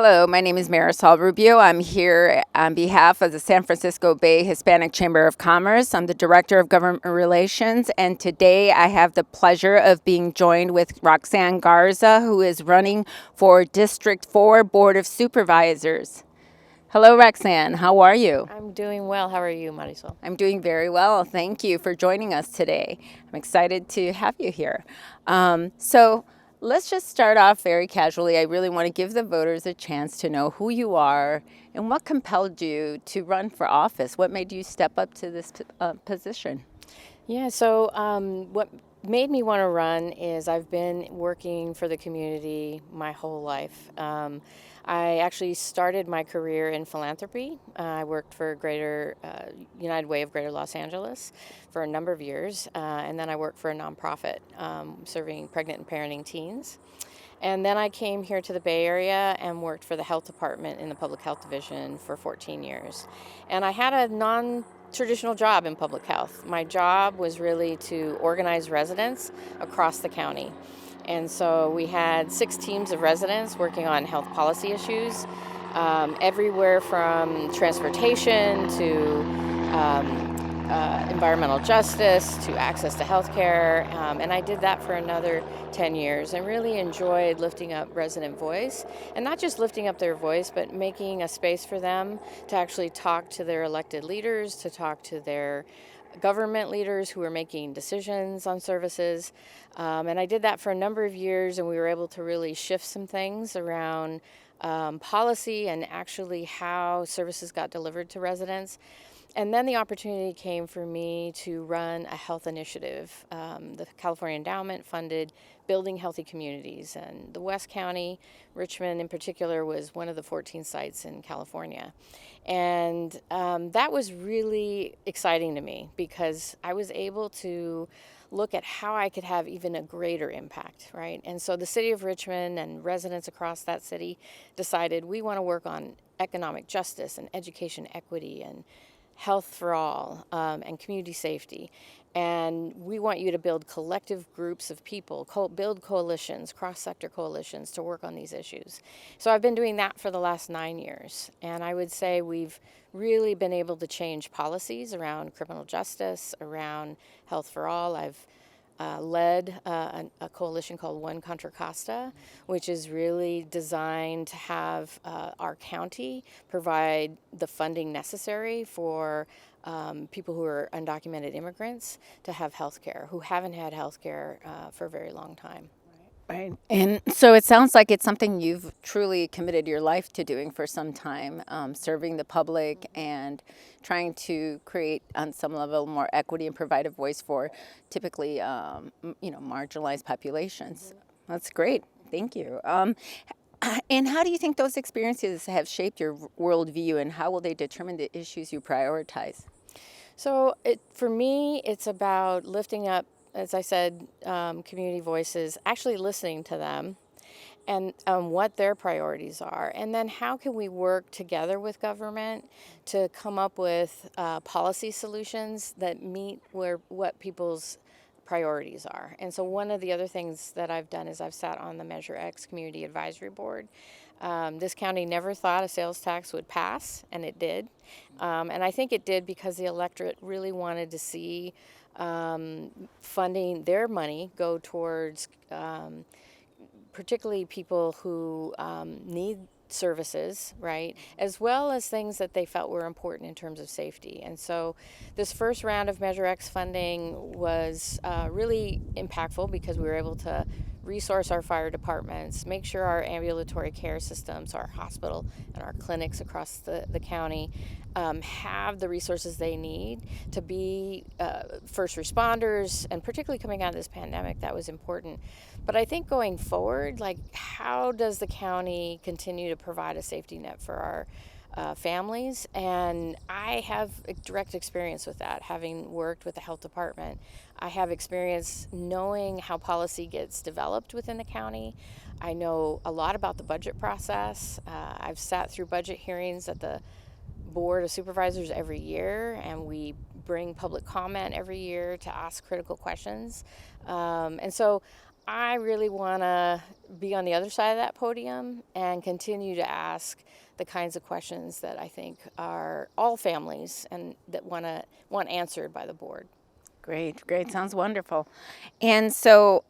Hello, my name is Marisol Rubio. I'm here on behalf of the San Francisco Bay Hispanic Chamber of Commerce. I'm the Director of Government Relations, and today I have the pleasure of being joined with Roxanne Garza, who is running for District 4 Board of Supervisors. Hello, Roxanne. How are you? I'm doing well. How are you, Marisol? I'm doing very well. Thank you for joining us today. I'm excited to have you here. So let's just start off very casually. I really want to give the voters a chance to know who you are and what compelled you to run for office. What made you step up to this position? Yeah, so what made me want to run is I've been working for the community my whole life. I actually started my career in philanthropy. I worked for United Way of Greater Los Angeles for a number of years, and then I worked for a nonprofit serving pregnant and parenting teens. And then I came here to the Bay Area and worked for the health department in the public health division for 14 years. And I had a non-traditional job in public health. My job was really to organize residents across the county. And so we had 6 teams of residents working on health policy issues, everywhere from transportation to environmental justice to access to health care. And I did that for another 10 years and really enjoyed lifting up resident voice, and not just lifting up their voice, but making a space for them to actually talk to their elected leaders, to talk to their government leaders who are making decisions on services. And I did that for a number of years, and we were able to really shift some things around policy and actually how services got delivered to residents. And then the opportunity came for me to run a health initiative. The California Endowment funded building healthy communities, and the West County, Richmond in particular, was one of the 14 sites in California. And that was really exciting to me because I was able to look at how I could have even a greater impact, right? And so the city of Richmond and residents across that city decided we want to work on economic justice and education equity and health for all, and community safety. And we want you to build collective groups of people, build coalitions, cross-sector coalitions to work on these issues. So I've been doing that for the last 9 years. And I would say we've really been able to change policies around criminal justice, around health for all. I've led a coalition called One Contra Costa, which is really designed to have our county provide the funding necessary for people who are undocumented immigrants to have health care, who haven't had health care for a very long time. Right. And so it sounds like it's something you've truly committed your life to doing for some time, serving the public and trying to create on some level more equity and provide a voice for typically, marginalized populations. That's great. Thank you. And how do you think those experiences have shaped your worldview, and how will they determine the issues you prioritize? So for me, it's about lifting up, as I said, community voices, actually listening to them and what their priorities are. And then how can we work together with government to come up with policy solutions that meet what people's priorities are. And so one of the other things that I've done is I've sat on the Measure X Community Advisory Board. This county never thought a sales tax would pass, and it did. And I think it did because the electorate really wanted to see funding their money go towards particularly people who need services, right, as well as things that they felt were important in terms of safety. And so this first round of Measure X funding was really impactful because we were able to resource our fire departments, make sure our ambulatory care systems, our hospital and our clinics across the county have the resources they need to be first responders, and particularly coming out of this pandemic, that was important. But I think going forward, like, how does the county continue to provide a safety net for our families? And I have a direct experience with that, having worked with the health department. I have experience knowing how policy gets developed within the county. I know a lot about the budget process. I've sat through budget hearings at the Board of Supervisors every year, and we bring public comment every year to ask critical questions. And so I really want to be on the other side of that podium and continue to ask the kinds of questions that I think are all families and that want answered by the board. Great, great. Sounds wonderful. And so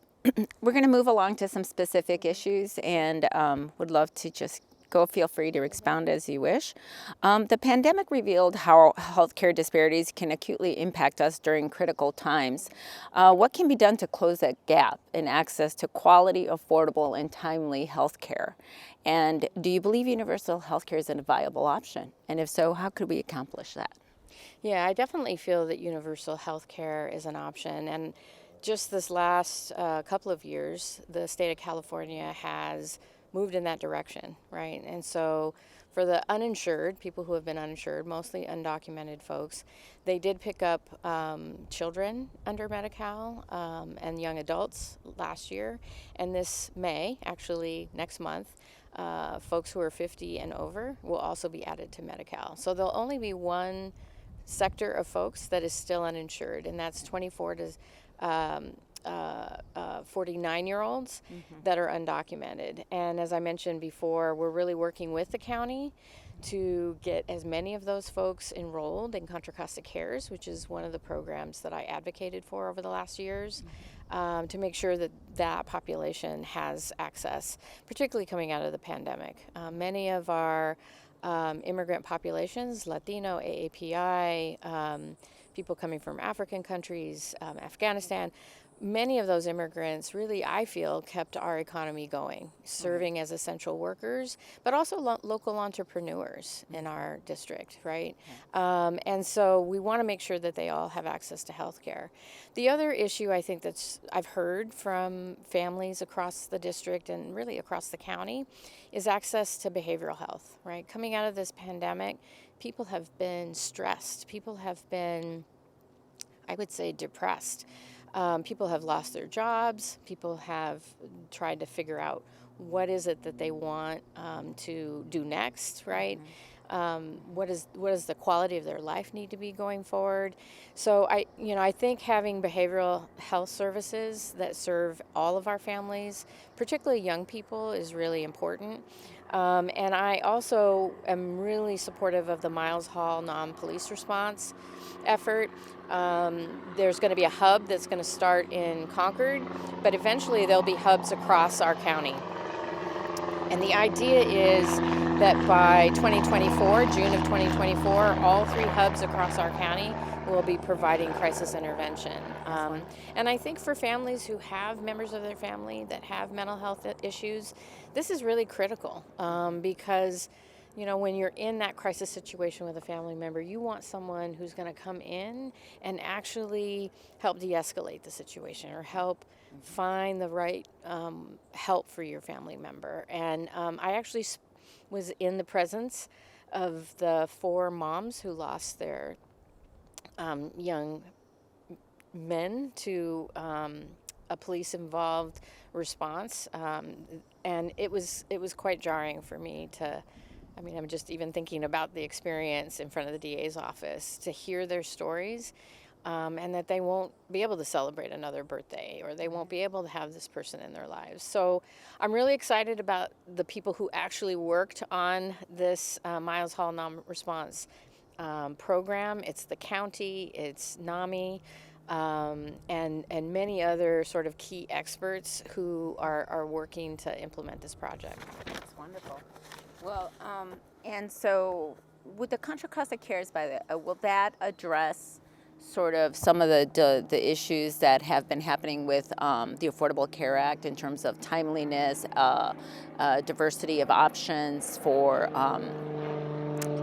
we're going to move along to some specific issues and would love to just go. Feel free to expound as you wish. The pandemic revealed how healthcare disparities can acutely impact us during critical times. What can be done to close that gap in access to quality, affordable, and timely healthcare? And do you believe universal healthcare is a viable option? And if so, how could we accomplish that? Yeah, I definitely feel that universal health care is an option. And just this last couple of years, the state of California has moved in that direction, right? And so for the uninsured, people who have been uninsured, mostly undocumented folks, they did pick up children under Medi-Cal and young adults last year. And this May, actually next month, folks who are 50 and over will also be added to Medi-Cal. So there'll only be one sector of folks that is still uninsured, and that's 24 to 49-year-olds that are undocumented. And as I mentioned before, we're really working with the county to get as many of those folks enrolled in Contra Costa Cares, which is one of the programs that I advocated for over the last years, to make sure that that population has access, particularly coming out of the pandemic. Many of our immigrant populations, Latino, AAPI, people coming from African countries, Afghanistan, many of those immigrants really, I feel, kept our economy going, serving as essential workers, but also local entrepreneurs in our district, right? And so we want to make sure that they all have access to health care. The other issue I think I've heard from families across the district and really across the county is access to behavioral health, right? Coming out of this pandemic, people have been stressed. People have been, I would say, depressed. People have lost their jobs. People have tried to figure out what is it that they want to do next, right? What does the quality of their life need to be going forward? So I think having behavioral health services that serve all of our families, particularly young people, is really important. And I also am really supportive of the Miles Hall non-police response effort. There's going to be a hub that's going to start in Concord, but eventually there'll be hubs across our county. And the idea is that by 2024, June of 2024, all 3 hubs across our county will be providing crisis intervention. And I think for families who have members of their family that have mental health issues, this is really critical because when you're in that crisis situation with a family member, you want someone who's going to come in and actually help de-escalate the situation or help find the right help for your family member. And I actually was in the presence of the 4 moms who lost their young men to a police-involved response, and it was quite jarring for me to. I'm just even thinking about the experience in front of the DA's office to hear their stories, and that they won't be able to celebrate another birthday or they won't be able to have this person in their lives. So I'm really excited about the people who actually worked on this Miles Hall non-response program. It's the county, it's NAMI, and many other sort of key experts who are working to implement this project. That's wonderful. Well, and so with the Contra Costa Cares, will that address sort of some of the issues that have been happening with the Affordable Care Act in terms of timeliness, diversity of options for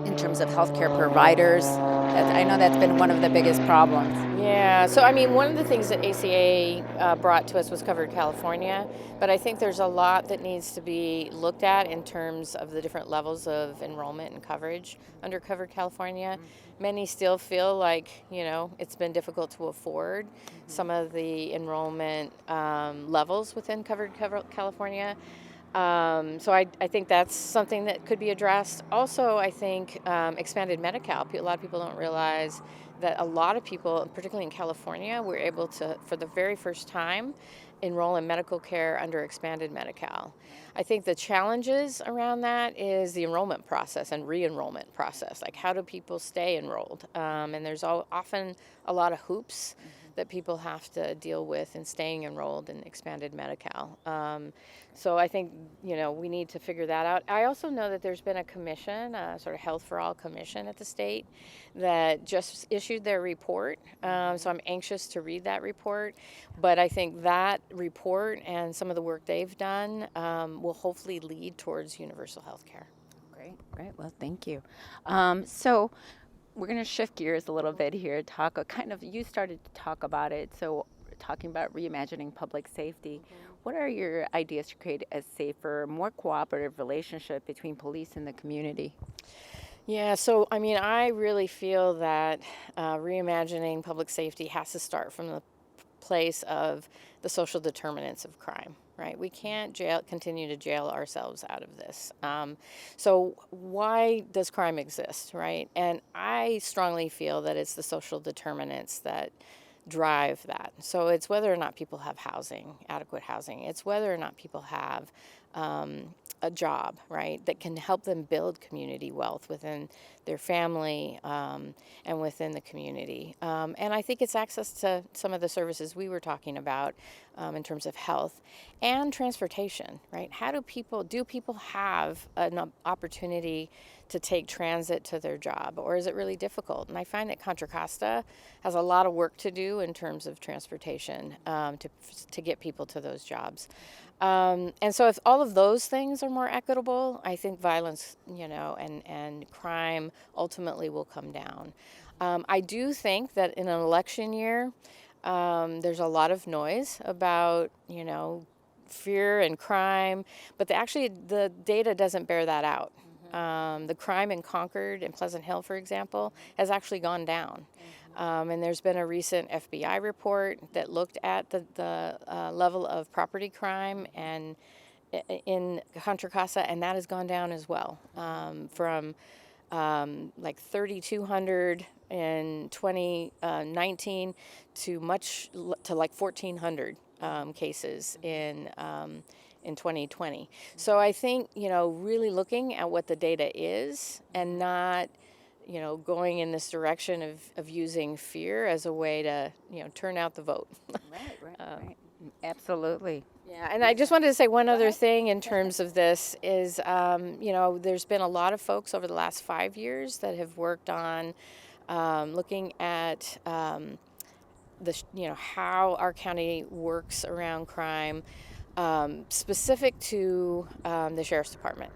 in terms of healthcare providers? I know that's been one of the biggest problems. Yeah, so one of the things that ACA brought to us was Covered California, but I think there's a lot that needs to be looked at in terms of the different levels of enrollment and coverage under Covered California. Many still feel like, it's been difficult to afford some of the enrollment levels within Covered California. So I think that's something that could be addressed. Also, I think expanded Medi-Cal. A lot of people don't realize that a lot of people, particularly in California, were able to, for the very first time, enroll in medical care under expanded Medi-Cal. I think the challenges around that is the enrollment process and re-enrollment process. Like, how do people stay enrolled? And there's often a lot of hoops that people have to deal with in staying enrolled in expanded Medi-Cal. So I think, we need to figure that out. I also know that there's been a commission, a sort of Health for All commission at the state, that just issued their report. So I'm anxious to read that report. But I think that report and some of the work they've done will hopefully lead towards universal health care. Great. Well, thank you. So we're going to shift gears a little bit here. You started to talk about it. So talking about reimagining public safety. What are your ideas to create a safer, more cooperative relationship between police and the community? Yeah, so I really feel that reimagining public safety has to start from the place of the social determinants of crime, right? We can't continue to jail ourselves out of this. So why does crime exist, right? And I strongly feel that it's the social determinants that drive that. So it's whether or not people have housing, adequate housing. It's whether or not people have a job, right, that can help them build community wealth within their family and within the community. And I think it's access to some of the services we were talking about in terms of health and transportation, right? Do people have an opportunity to take transit to their job, or is it really difficult? And I find that Contra Costa has a lot of work to do in terms of transportation to get people to those jobs. And so if all of those things are more equitable, I think violence, and crime ultimately will come down. I do think that in an election year, there's a lot of noise about, fear and crime, but the data doesn't bear that out. The crime in Concord and Pleasant Hill, for example, has actually gone down. And there's been a recent FBI report that looked at the level of property crime and in Contra Costa, and that has gone down as well, from like 3,200 in 2019 to like 1,400 cases in 2020. So I think, really looking at what the data is and not, going in this direction of using fear as a way to, turn out the vote. Right. Absolutely. Yeah, and I just wanted to say one other thing in terms of this is, there's been a lot of folks over the last 5 years that have worked on looking at how our county works around crime, specific to the Sheriff's Department.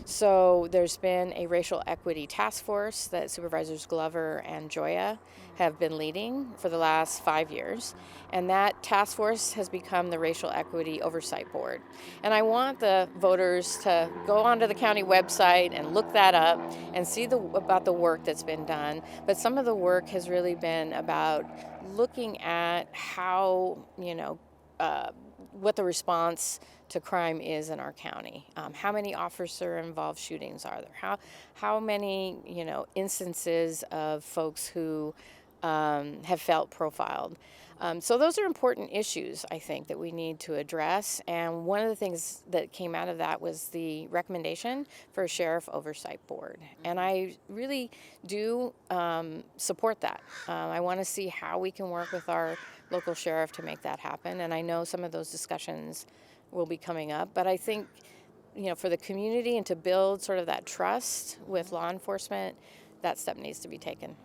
So there's been a racial equity task force that Supervisors Glover and Joya have been leading for the last 5 years. And that task force has become the Racial Equity Oversight Board. And I want the voters to go onto the county website and look that up and see about the work that's been done. But some of the work has really been about looking at how, what the response to crime is in our county. How many officer-involved shootings are there? How many instances of folks who have felt profiled? So those are important issues, I think, that we need to address. And one of the things that came out of that was the recommendation for a Sheriff Oversight Board. And I really do support that. I want to see how we can work with our local sheriff to make that happen. And I know some of those discussions will be coming up. But I think, for the community and to build sort of that trust with law enforcement, that step needs to be taken.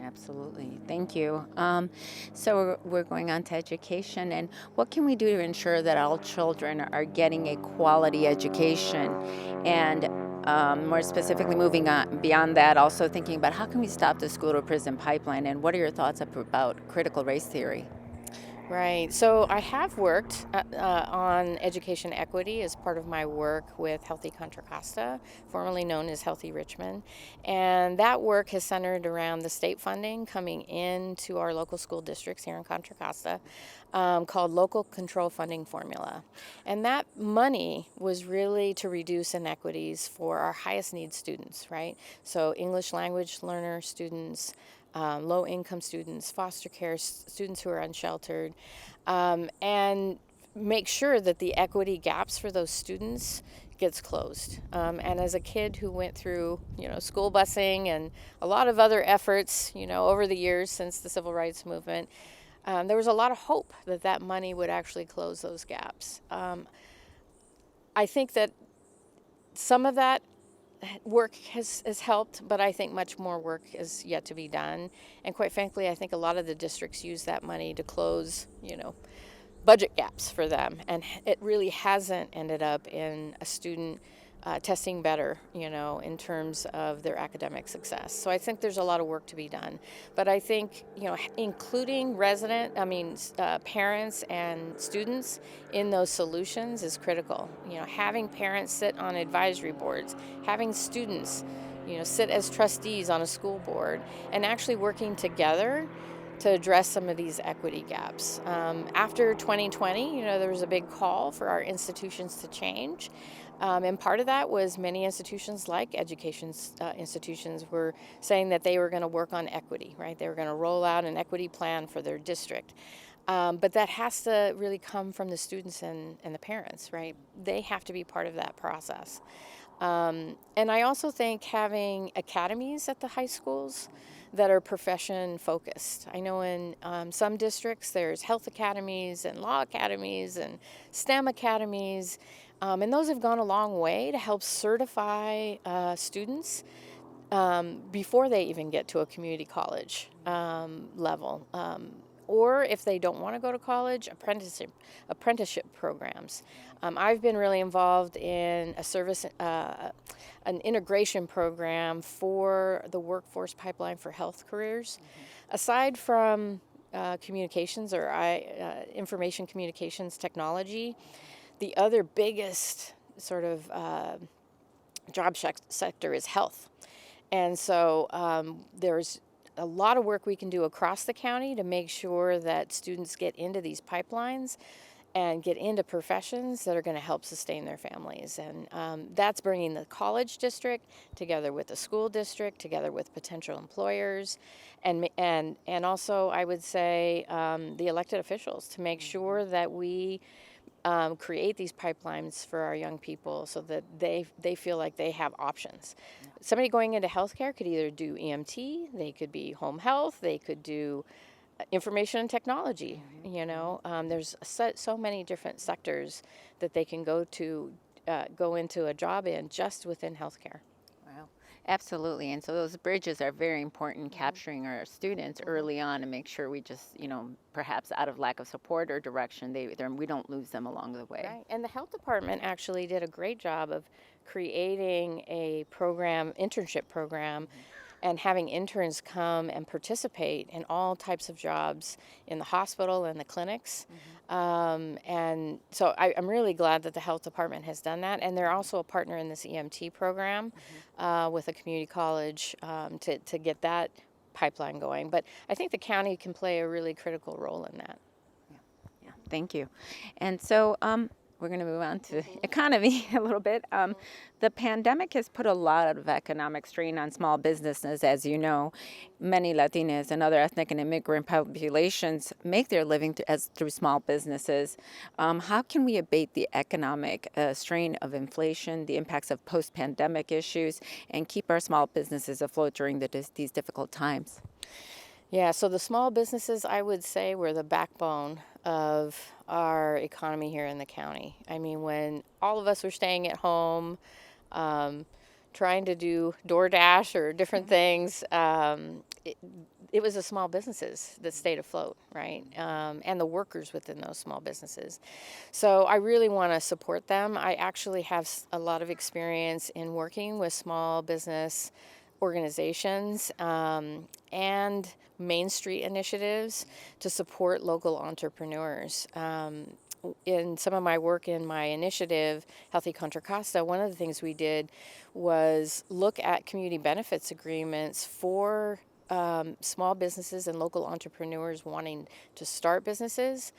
Absolutely. Thank you. So we're going on to education, and what can we do to ensure that all children are getting a quality education? And more specifically, moving on beyond that, also thinking about how can we stop the school-to-prison pipeline, and what are your thoughts about critical race theory? Right. So I have worked on education equity as part of my work with Healthy Contra Costa, formerly known as Healthy Richmond. And that work has centered around the state funding coming into our local school districts here in Contra Costa. called Local Control Funding Formula. And that money was really to reduce inequities for our highest need students, right? So English language learner students, low income students, foster care students who are unsheltered, and make sure that the equity gaps for those students gets closed. And as a kid who went through, school busing and a lot of other efforts, over the years since the civil rights movement, there was a lot of hope that that money would actually close those gaps. I think that some of that work has helped, but I think much more work is yet to be done. And quite frankly, I think a lot of the districts use that money to close, budget gaps for them. And it really hasn't ended up in a student testing better, in terms of their academic success. So I think there's a lot of work to be done. But I think, including parents and students in those solutions is critical. Having parents sit on advisory boards, having students, sit as trustees on a school board, and actually working together to address some of these equity gaps. After 2020, there was a big call for our institutions to change. And part of that was many institutions like education institutions were saying that they were going to work on equity, right? They were going to roll out an equity plan for their district. But that has to really come from the students and the parents, right? They have to be part of that process. And I also think having academies at the high schools that are profession focused. I know in some districts there's health academies and law academies and STEM academies, and those have gone a long way to help certify students before they even get to a community college level. Or if they don't want to go to college, apprenticeship programs. I've been really involved in an integration program for the workforce pipeline for health careers. Aside from communications or information communications technology, the other biggest sort of job sector is health. And so there's a lot of work we can do across the county to make sure that students get into these pipelines and get into professions that are going to help sustain their families. And that's bringing the college district together with the school district, together with potential employers, and also I would say the elected officials to make sure that we create these pipelines for our young people so that they feel like they have options. Somebody going into healthcare could either do EMT, they could be home health, they could do information and technology. There's so many different sectors that they can go into a job in just within healthcare. Wow, absolutely. And so those bridges are very important, capturing our students early on and make sure we just, perhaps out of lack of support or direction, we don't lose them along the way. Right. And the health department actually did a great job of creating a internship program, and having interns come and participate in all types of jobs in the hospital and the clinics. And so I'm really glad that the health department has done that. And they're also a partner in this EMT program with a community college to get that pipeline going. But I think the county can play a really critical role in that. Yeah, thank you. And so we're going to move on to economy a little bit. The pandemic has put a lot of economic strain on small businesses. As you know, many Latinas and other ethnic and immigrant populations make their living through small businesses. How can we abate the economic strain of inflation, the impacts of post-pandemic issues, and keep our small businesses afloat during these difficult times? Yeah, so the small businesses, I would say, were the backbone of our economy here in the county. I mean, when all of us were staying at home, trying to do DoorDash or different things, it was the small businesses that stayed afloat, right? And the workers within those small businesses. So I really want to support them. I actually have a lot of experience in working with small business organizations and Main Street initiatives to support local entrepreneurs. In some of my work in my initiative, Healthy Contra Costa, one of the things we did was look at community benefits agreements for small businesses and local entrepreneurs wanting to start businesses,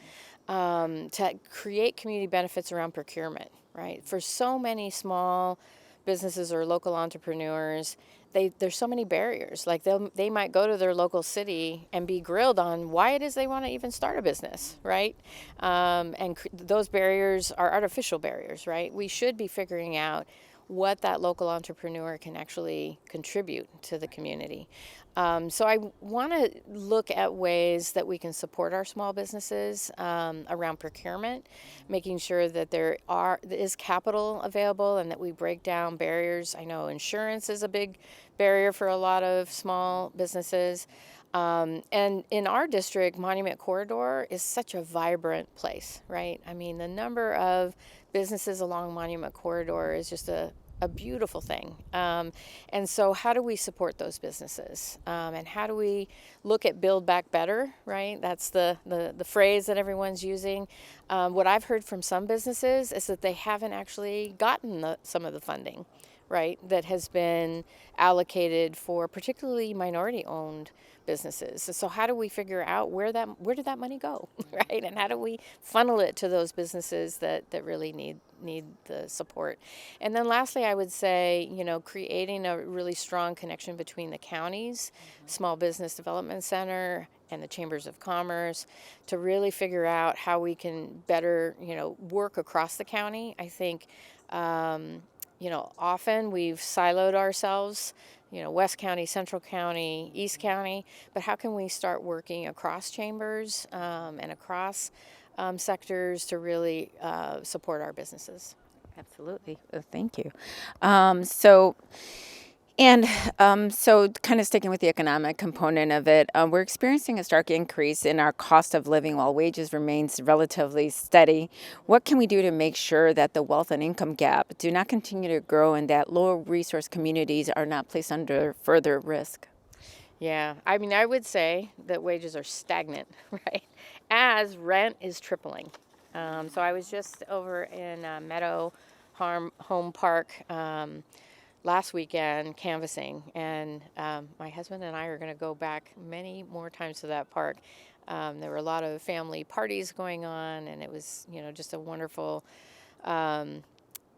to create community benefits around procurement, right? For so many small businesses or local entrepreneurs, there's so many barriers. Like they might go to their local city and be grilled on why it is they want to even start a business, right? Those barriers are artificial barriers, right? We should be figuring out what that local entrepreneur can actually contribute to the community. So I want to look at ways that we can support our small businesses around procurement, making sure that there is capital available and that we break down barriers. I know insurance is a big barrier for a lot of small businesses. And in our district, Monument Corridor is such a vibrant place, right? I mean, the number of businesses along Monument Corridor is just a beautiful thing. And so how do we support those businesses? And how do we look at Build Back Better, right? That's the phrase that everyone's using. What I've heard from some businesses is that they haven't actually gotten some of the funding, right, that has been allocated for particularly minority-owned businesses. So how do we figure out where did that money go, right? And how do we funnel it to those businesses that really need the support? And then lastly, I would say, creating a really strong connection between the counties, Small Business Development Center, and the Chambers of Commerce to really figure out how we can better, work across the county. I think, often we've siloed ourselves, West County, Central County, East County, but how can we start working across chambers and across sectors to really support our businesses? Absolutely. Thank you. So kind of sticking with the economic component of it, we're experiencing a stark increase in our cost of living while wages remains relatively steady. What can we do to make sure that the wealth and income gap do not continue to grow and that lower resource communities are not placed under further risk? Yeah, I mean, I would say that wages are stagnant, right, as rent is tripling. So I was just over in Meadow Home Park last weekend canvassing, and my husband and I are going to go back many more times to that park. There were a lot of family parties going on, and it was, just a wonderful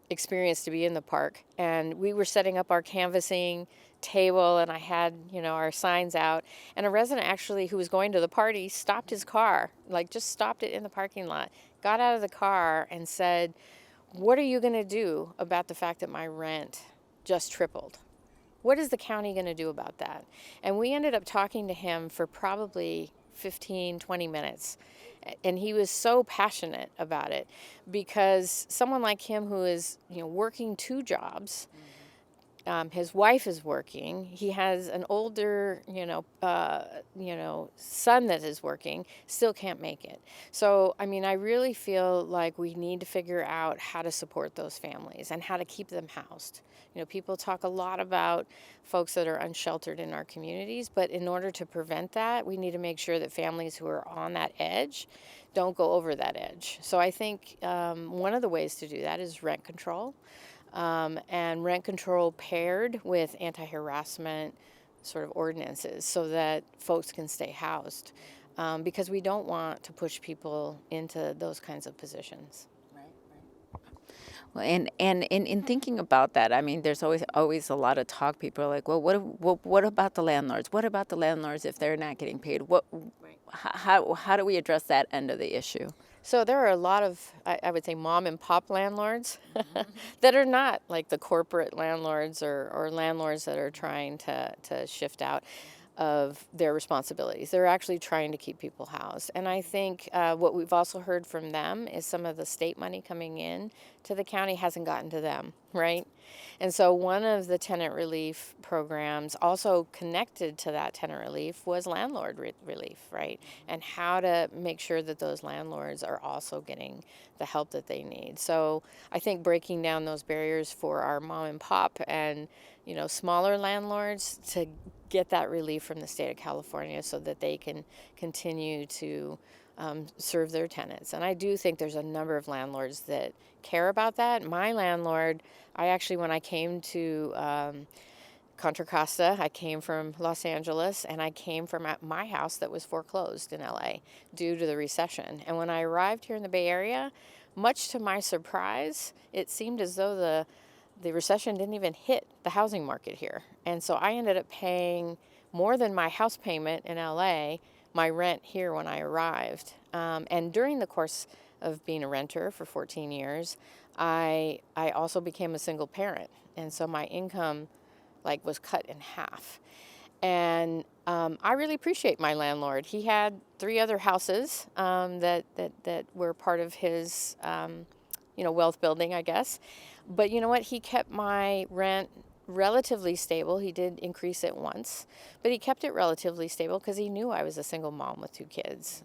experience to be in the park. And we were setting up our canvassing table, and I had, our signs out, and a resident actually who was going to the party stopped his car, like just stopped it in the parking lot, got out of the car and said, "What are you going to do about the fact that my rent just tripled? What is the county going to do about that?" And we ended up talking to him for probably 15, 20 minutes. And he was so passionate about it because someone like him who is, working two jobs, his wife is working. He has an older, son that is working, still can't make it. So, I mean, I really feel like we need to figure out how to support those families and how to keep them housed. People talk a lot about folks that are unsheltered in our communities, but in order to prevent that, we need to make sure that families who are on that edge don't go over that edge. So I think one of the ways to do that is rent control. And rent control paired with anti-harassment sort of ordinances so that folks can stay housed, because we don't want to push people into those kinds of positions. Well, and in thinking about that, I mean, there's always a lot of talk. People are like, well, what about the landlords? What about the landlords if they're not getting paid? How do we address that end of the issue? So there are a lot of, I would say, mom and pop landlords that are not like the corporate landlords or landlords that are trying to shift out of their responsibilities. They're actually trying to keep people housed. And I think what we've also heard from them is some of the state money coming in to the county hasn't gotten to them, right? And so one of the tenant relief programs also connected to that tenant relief was landlord relief, right? And how to make sure that those landlords are also getting the help that they need. So I think breaking down those barriers for our mom and pop and, smaller landlords to get that relief from the state of California so that they can continue to serve their tenants. And I do think there's a number of landlords that care about that. My landlord, I actually, when I came to Contra Costa. I came from Los Angeles, and I came from my house that was foreclosed in LA due to the recession. And when I arrived here in the Bay Area, much to my surprise, it seemed as though the recession didn't even hit the housing market here. And so I ended up paying more than my house payment in LA, my rent here when I arrived. And during the course of being a renter for 14 years, I also became a single parent. And so my income was cut in half. And I really appreciate my landlord. He had 3 other houses that were part of his wealth building, I guess. But you know what? He kept my rent relatively stable. He did increase it once, but he kept it relatively stable because he knew I was a single mom with 2 kids.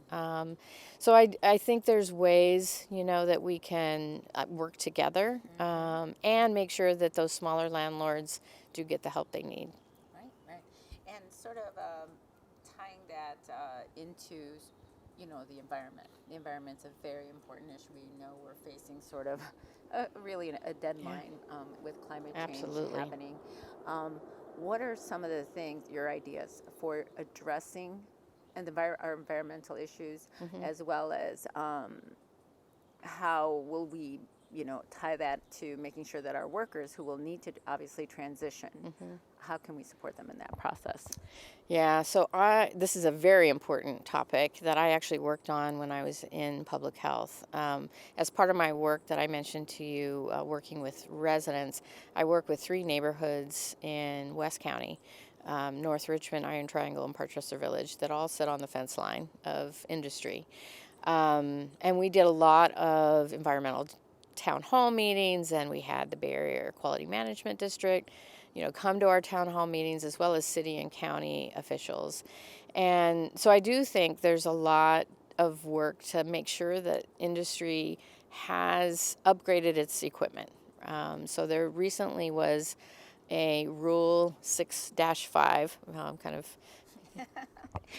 So I think there's ways, that we can work together and make sure that those smaller landlords do get the help they need. Right. And sort of tying that into, the environment. The environment's a very important issue. We know we're facing sort of really a deadline with climate change Absolutely. happening. What are some of the things, your ideas for addressing our environmental issues, as well as how will we, tie that to making sure that our workers who will need to obviously transition, how can we support them in that process? Yeah, so this is a very important topic that I actually worked on when I was in public health. As part of my work that I mentioned to you, working with residents, I work with 3 neighborhoods in West County, North Richmond, Iron Triangle, and Parkchester Village, that all sit on the fence line of industry. And we did a lot of environmental town hall meetings, and we had the Bay Area Air Quality Management District, come to our town hall meetings, as well as city and county officials. And so I do think there's a lot of work to make sure that industry has upgraded its equipment. So there recently was a Rule 6-5, kind of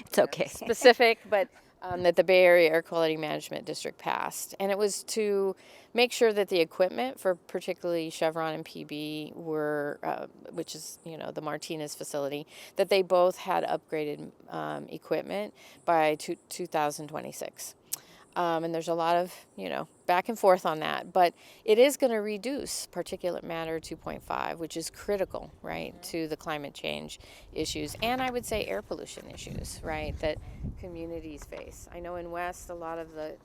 It's okay. specific, but that the Bay Area Air Quality Management District passed. And it was to make sure that the equipment for particularly Chevron and PB were, which is, the Martinez facility, that they both had upgraded equipment by 2026. And there's a lot of, back and forth on that. But it is going to reduce particulate matter 2.5, which is critical, right, to the climate change issues. And I would say air pollution issues, right, that communities face. I know in West, a lot of the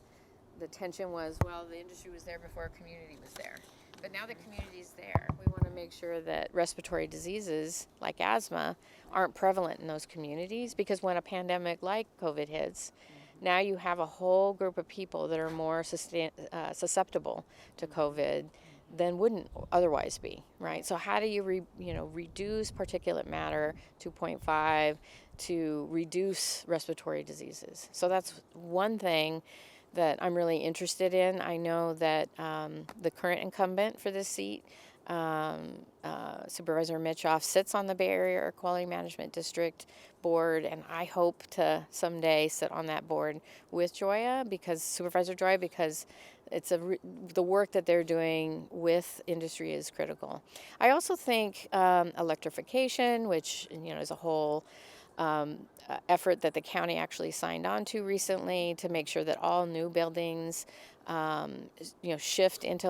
tension was, well, the industry was there before our community was there. But now the community's there. We want to make sure that respiratory diseases like asthma aren't prevalent in those communities, because when a pandemic like COVID hits, now you have a whole group of people that are more susceptible to COVID than wouldn't otherwise be, right? So how do you reduce particulate matter 2.5 to reduce respiratory diseases? So that's one thing that I'm really interested in. I know that the current incumbent for this seat, Supervisor Mitchoff, sits on the Bay Area Air Quality Management District board, and I hope to someday sit on that board with Supervisor Joya, because it's the work that they're doing with industry is critical. I also think electrification, which is a whole effort that the county actually signed on to recently, to make sure that all new buildings shift into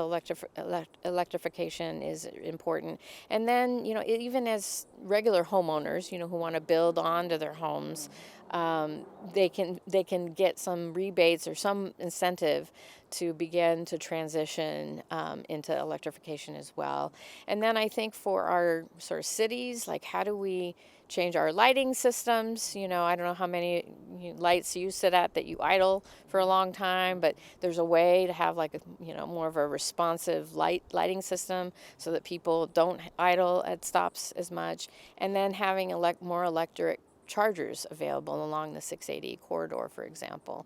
electrification is important. And then, even as regular homeowners, who want to build onto their homes, they can get some rebates or some incentive to begin to transition into electrification as well. And then I think for our sort of cities, how do we change our lighting systems? I don't know how many lights you sit at that you idle for a long time, but there's a way to have more of a responsive lighting system so that people don't idle at stops as much. And then having more electric chargers available along the 680 corridor, for example.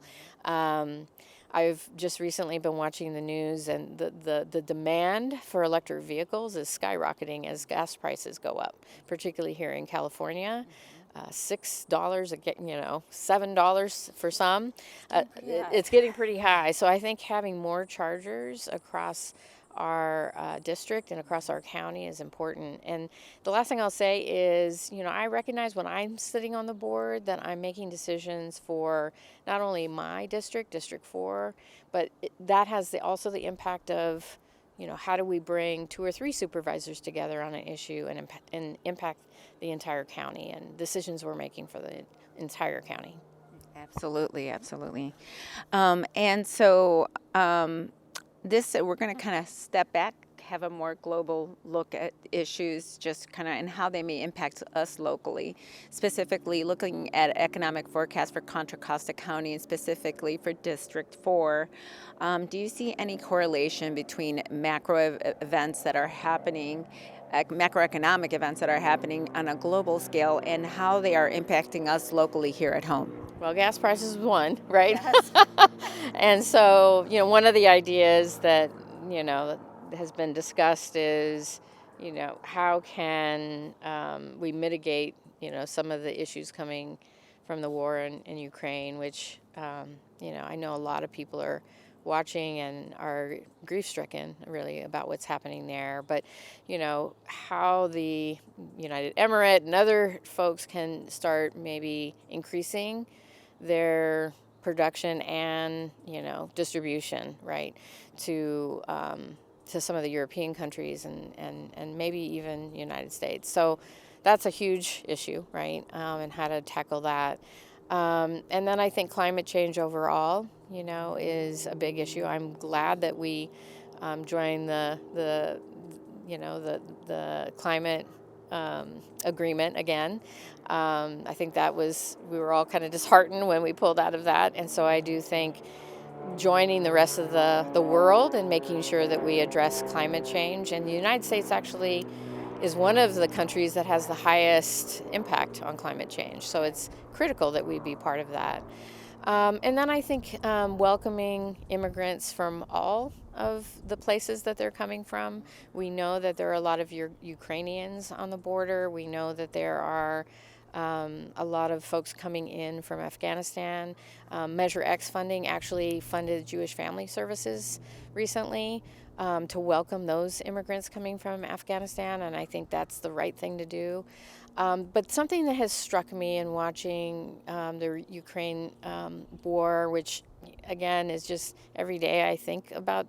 I've just recently been watching the news, and the demand for electric vehicles is skyrocketing as gas prices go up, particularly here in California. $6 $7 for some. It's getting pretty high. So I think having more chargers across our district and across our county is important. And the last thing I'll say is, I recognize when I'm sitting on the board that I'm making decisions for not only my district, District 4, but that has also the impact of, how do we bring 2 or 3 supervisors together on an issue and impact the entire county and decisions we're making for the entire county. Absolutely, absolutely. And so we're going to kind of step back, have a more global look at issues, just kind of and how they may impact us locally. Specifically, looking at economic forecast for Contra Costa County and specifically for District 4. Do you see any correlation between macroeconomic events that are happening on a global scale and how they are impacting us locally here at home? Well, gas prices is one, right? Yes. And so, one of the ideas that, has been discussed is, how can we mitigate, some of the issues coming from the war in Ukraine, which, I know a lot of people are watching and are grief-stricken really about what's happening there. But, how the United Emirates and other folks can start maybe increasing their production and, distribution, right, to some of the European countries and maybe even United States. So that's a huge issue, right, and how to tackle that. And then I think climate change overall, is a big issue. I'm glad that we joined the climate agreement again. I think we were all kind of disheartened when we pulled out of that. And so I do think joining the rest of the world and making sure that we address climate change. And the United States actually is one of the countries that has the highest impact on climate change. So it's critical that we be part of that. And then I think welcoming immigrants from all of the places that they're coming from. We know that there are a lot of Ukrainians on the border. We know that there are a lot of folks coming in from Afghanistan. Measure X funding actually funded Jewish Family Services recently to welcome those immigrants coming from Afghanistan, and I think that's the right thing to do. But something that has struck me in watching the Ukraine war, which again is just every day I think about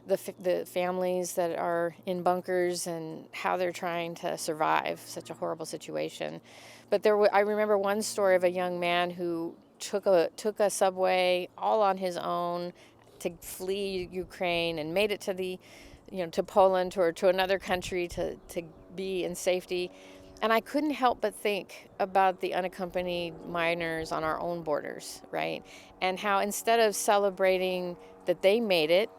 the families that are in bunkers and how they're trying to survive such a horrible situation. But I remember one story of a young man who took a subway all on his own to flee Ukraine and made it to to Poland or to another country to be in safety. And I couldn't help but think about the unaccompanied minors on our own borders, right? And how instead of celebrating that they made it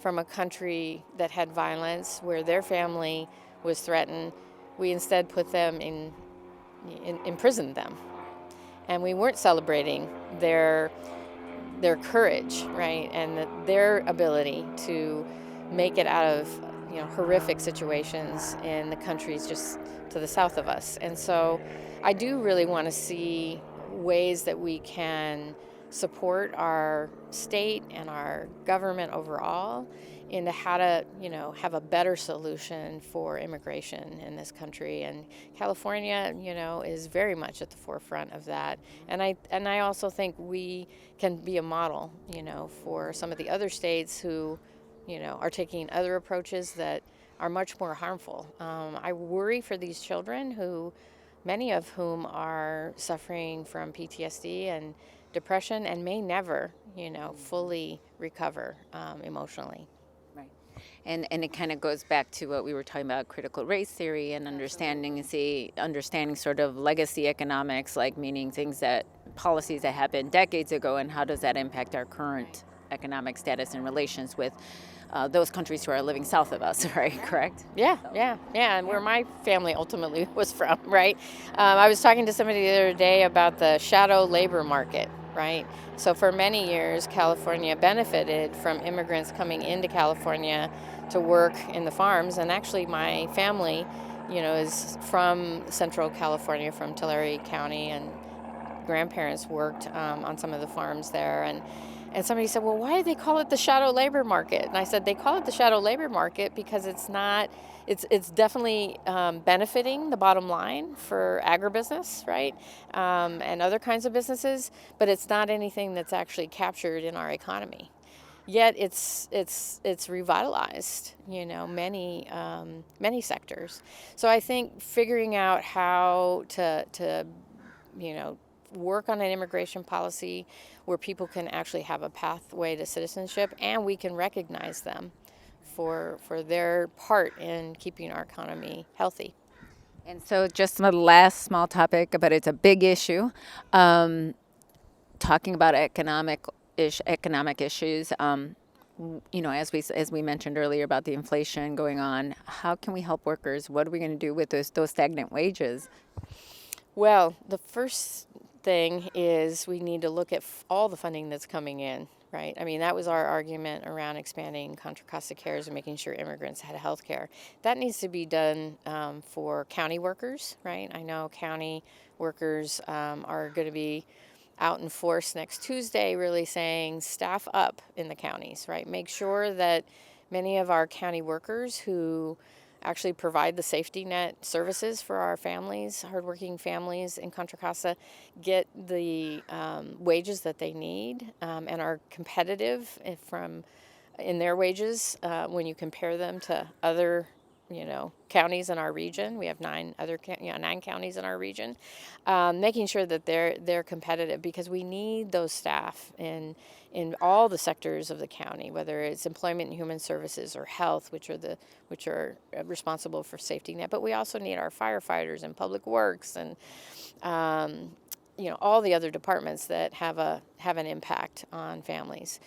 from a country that had violence, where their family was threatened, we instead put them imprisoned them. And we weren't celebrating their courage, right? And their ability to make it out of horrific situations in the countries just to the south of us. And so I do really want to see ways that we can support our state and our government overall into how to, have a better solution for immigration in this country. And California, is very much at the forefront of that. And I also think we can be a model, for some of the other states who, are taking other approaches that are much more harmful. I worry for these children many of whom are suffering from PTSD and depression and may never, fully recover emotionally. Right. And it kind of goes back to what we were talking about, critical race theory and understanding sort of legacy economics, like meaning policies that happened decades ago, and how does that impact our current economic status and relations with those countries who are living south of us, right? Correct? Yeah, and where my family ultimately was from, right? I was talking to somebody the other day about the shadow labor market, right? So for many years, California benefited from immigrants coming into California to work in the farms, and actually my family, is from Central California, from Tulare County, and grandparents worked on some of the farms there, And somebody said, well, why do they call it the shadow labor market? And I said, they call it the shadow labor market because it's not, it's definitely benefiting the bottom line for agribusiness, right? And other kinds of businesses, but it's not anything that's actually captured in our economy. Yet it's revitalized, many sectors. So I think figuring out how to work on an immigration policy where people can actually have a pathway to citizenship, and we can recognize them for their part in keeping our economy healthy. And so, just the last small topic, but it's a big issue. Talking about economic issues. As we mentioned earlier about the inflation going on, how can we help workers? What are we going to do with those stagnant wages? Well, the first thing is we need to look at all the funding that's coming in, right? I mean, that was our argument around expanding Contra Costa Cares and making sure immigrants had health care. That needs to be done for county workers, right? I know county workers are going to be out in force next Tuesday, really saying staff up in the counties, right? Make sure that many of our county workers who actually provide the safety net services for our families, hardworking families in Contra Costa, get the wages that they need and are competitive in their wages when you compare them to other counties in our region. We have nine counties in our region, making sure that they're competitive, because we need those staff in all the sectors of the county, whether it's employment and human services or health, which are responsible for safety net. But we also need our firefighters and public works and all the other departments that have an impact on families.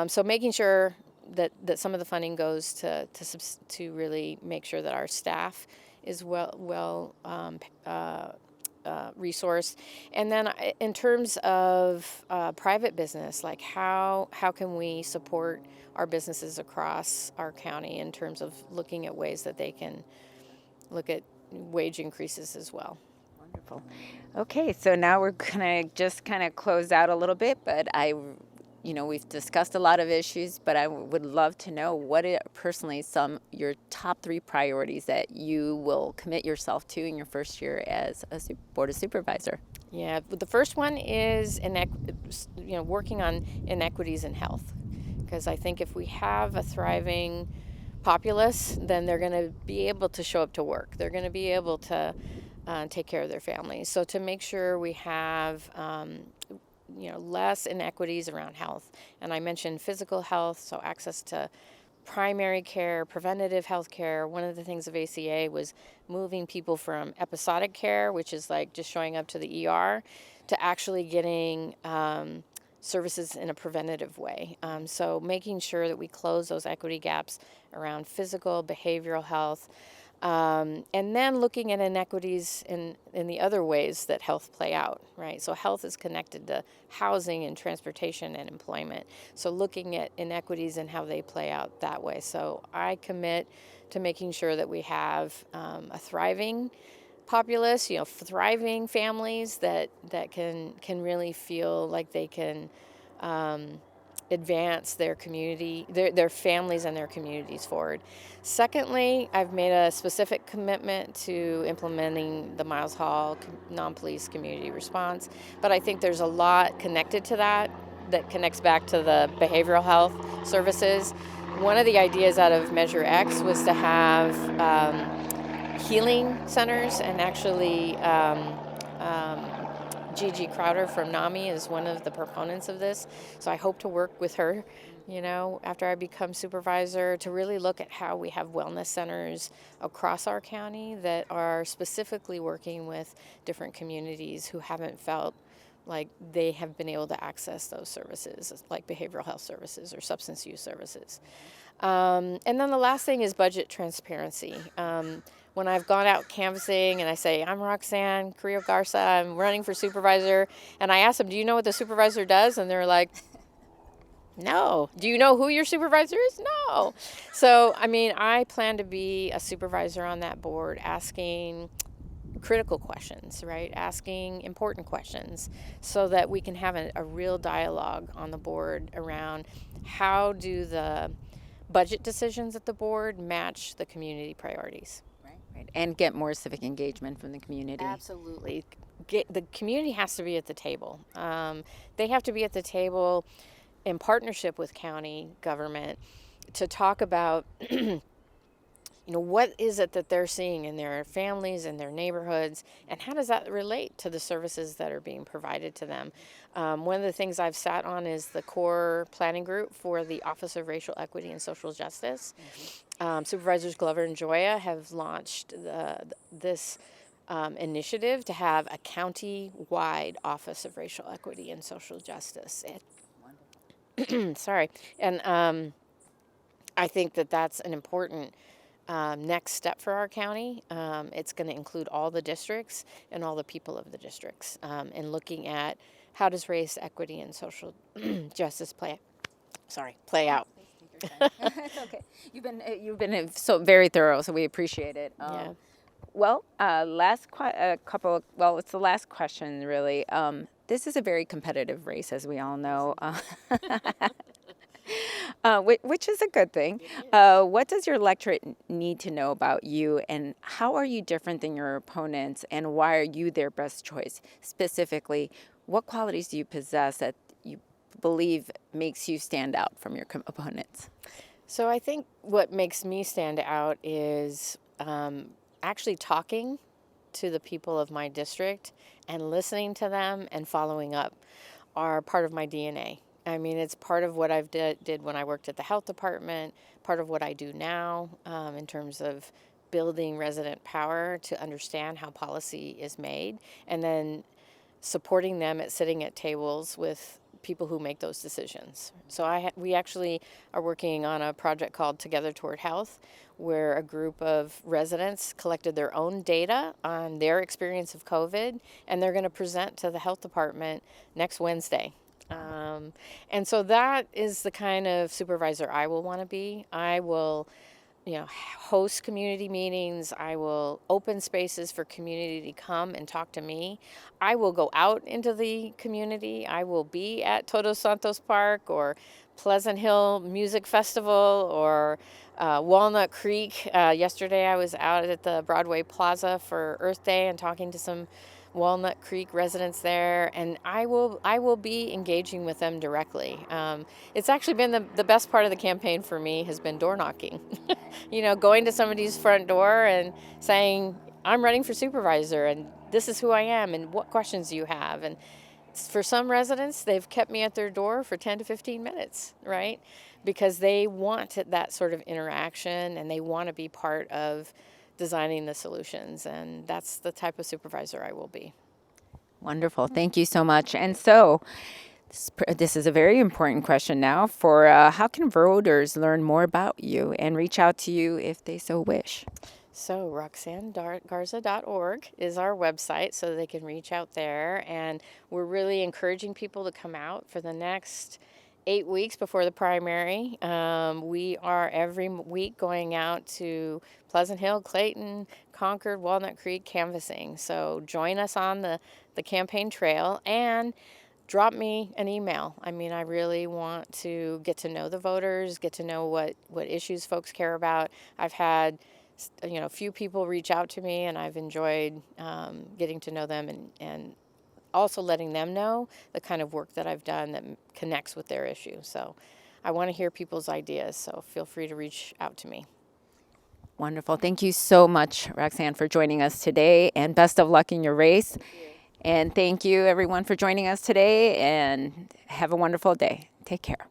So making sure that some of the funding goes to really make sure that our staff is well resourced. And then in terms of private business, like how can we support our businesses across our county in terms of looking at ways that they can look at wage increases as well. Wonderful. Okay, so now we're going to just kind of close out a little bit, but we've discussed a lot of issues, but I would love to know what are personally your top 3 priorities that you will commit yourself to in your first year as a Board of Supervisor. Yeah, the first one is working on inequities in health, because I think if we have a thriving populace, then they're going to be able to show up to work. They're going to be able to take care of their families. So to make sure we have less inequities around health. And I mentioned physical health, so access to primary care, preventative health care. One of the things of ACA was moving people from episodic care, which is like just showing up to the ER, to actually getting services in a preventative way. So making sure that we close those equity gaps around physical, behavioral health. And then looking at inequities in the other ways that health play out, right? So health is connected to housing and transportation and employment. So looking at inequities and how they play out that way. So I commit to making sure that we have a thriving populace, thriving families that can really feel like they can advance their community, their families and their communities forward. Secondly, I've made a specific commitment to implementing the Miles Hall non-police community response, but I think there's a lot connected to that connects back to the behavioral health services. One of the ideas out of Measure X was to have healing centers, and actually Gigi Crowder from NAMI is one of the proponents of this. So I hope to work with her, after I become supervisor, to really look at how we have wellness centers across our county that are specifically working with different communities who haven't felt like they have been able to access those services, like behavioral health services or substance use services. And then the last thing is budget transparency. When I've gone out canvassing and I say, I'm Roxanne Carrillo Garza, I'm running for supervisor, and I ask them, do you know what the supervisor does? And they're like, no. Do you know who your supervisor is? No. So, I plan to be a supervisor on that board, asking critical questions, right? Asking important questions so that we can have a real dialogue on the board around how do the budget decisions at the board match the community priorities. Right. And get more civic engagement from the community. Absolutely. The community has to be at the table. They have to be at the table in partnership with county government to talk about what is it that they're seeing in their families and their neighborhoods, and how does that relate to the services that are being provided to them? One of the things I've sat on is the core planning group for the Office of Racial Equity and Social Justice. Supervisors Glover and Joya have launched this initiative to have a county-wide Office of Racial Equity and Social Justice. Sorry. And I think that that's an important next step for our county. It's going to include all the districts and all the people of the districts, and looking at how does race, equity, and social justice play out. It's okay. You've been so very thorough, so we appreciate it. Yeah. Well, it's the last question, really. This is a very competitive race, as we all know. Which is a good thing. What does your electorate need to know about you, and how are you different than your opponents, and why are you their best choice? Specifically, what qualities do you possess that you believe makes you stand out from your opponents? So I think what makes me stand out is actually talking to the people of my district and listening to them and following up are part of my DNA. I mean, it's part of what I've did when I worked at the health department, part of what I do now in terms of building resident power to understand how policy is made, and then supporting them at sitting at tables with people who make those decisions. So we actually are working on a project called Together Toward Health, where a group of residents collected their own data on their experience of COVID, and they're going to present to the health department next Wednesday. And so that is the kind of supervisor I will want to be. I will, host community meetings. I will open spaces for community to come and talk to me. I will go out into the community. I will be at Todos Santos Park or Pleasant Hill Music Festival or Walnut Creek. Yesterday I was out at the Broadway Plaza for Earth Day and talking to some Walnut Creek residents there, and I will be engaging with them directly. It's actually been the best part of the campaign for me has been door knocking. Going to somebody's front door and saying, I'm running for supervisor and this is who I am and what questions do you have? And for some residents, they've kept me at their door for 10 to 15 minutes, right? Because they want that sort of interaction and they want to be part of designing the solutions, and that's the type of supervisor I will be. Wonderful. Thank you so much. And so this is a very important question now for how can voters learn more about you and reach out to you if they so wish? So RoxanneGarza.org is our website, so they can reach out there, and we're really encouraging people to come out for the next 8 weeks before the primary. We are every week going out to Pleasant Hill, Clayton, Concord, Walnut Creek canvassing. So join us on the campaign trail and drop me an email. I mean, I really want to get to know the voters, get to know what issues folks care about. I've had a few people reach out to me, and I've enjoyed getting to know them and also letting them know the kind of work that I've done that connects with their issue. So I want to hear people's ideas, so feel free to reach out to me. Wonderful. Thank you so much, Roxanne, for joining us today, and best of luck in your race. And thank you, everyone, for joining us today, and have a wonderful day. Take care.